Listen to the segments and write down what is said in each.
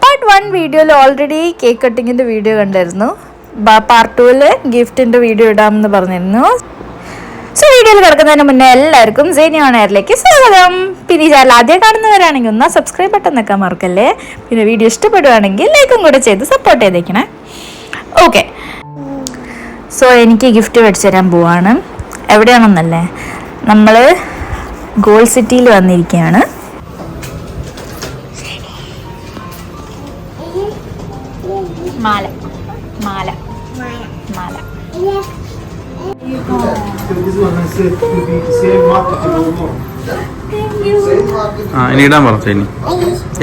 Part 1 വീഡിയോയിൽ already cake കട്ടിങ്ങിന്റെ video കണ്ടായിരുന്നു. Part 2 ഗിഫ്റ്റിന്റെ video ഇടാമെന്ന് പറഞ്ഞിരുന്നു. സോ വീഡിയോയിൽ കിടക്കുന്നതിന് മുന്നേ എല്ലാവർക്കും സേനി ഓൺ എയറിലേക്ക് സ്വാഗതം. പിന്നെ ഈ ചാനൽ ആദ്യം കാണുന്നവരാണെങ്കിൽ ഒന്ന് സബ്സ്ക്രൈബ് ബട്ടൺ നിൽക്കാൻ മറക്കല്ലേ. പിന്നെ വീഡിയോ ഇഷ്ടപ്പെടുവാണെങ്കിൽ ലൈക്കും കൂടെ ചെയ്ത് സപ്പോർട്ട് ചെയ്തേക്കണേ. ഓക്കെ, സോ എനിക്ക് ഗിഫ്റ്റ് മേടിച്ചു തരാൻ പോവാണ്. എവിടെയാണെന്നല്ലേ, നമ്മൾ ഗോൾഡ് സിറ്റിയിൽ വന്നിരിക്കുകയാണ്. മാല മാല മാല ഇനി ഇടാൻ പറഞ്ഞു. ഇനി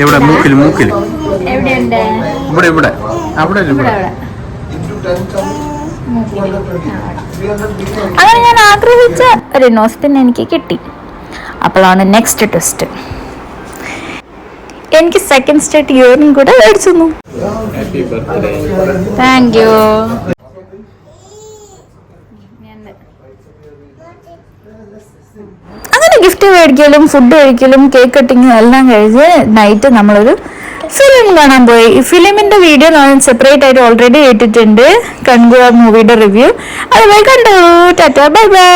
എവിടെ? മൂക്കില് മൂക്കില് ഇവിടെ ഇവിടെ അവിടെ ഇവിടെ. അങ്ങനെ ഞാൻ ആഗ്രഹിച്ച റിനോസ്പിൻ എനിക്ക് കിട്ടി. അപ്പോഴാണ് നെക്സ്റ്റ് ടെസ്റ്റ്. എനിക്ക് സെക്കൻഡ് സ്റ്റേറ്റ് ഇയറിംഗ് കൂടെ മേടിച്ചു. Thank you. അങ്ങനെ ഗിഫ്റ്റ് മേടിക്കലും ഫുഡ് കഴിക്കലും കേക്ക് കട്ടിങ്ങും എല്ലാം കഴിഞ്ഞ് നൈറ്റ് നമ്മളൊരു ഫിലിം കാണാൻ പോയി. ഈ ഫിലിമിന്റെ വീഡിയോ ഞാൻ സെപ്പറേറ്റ് ആയിട്ട് ഓൾറെഡി ഇട്ടിട്ടുണ്ട്. കൺഗുവ മൂവിയുടെ റിവ്യൂ. അതുപോലെ കണ്ടു. Tata, bye bye.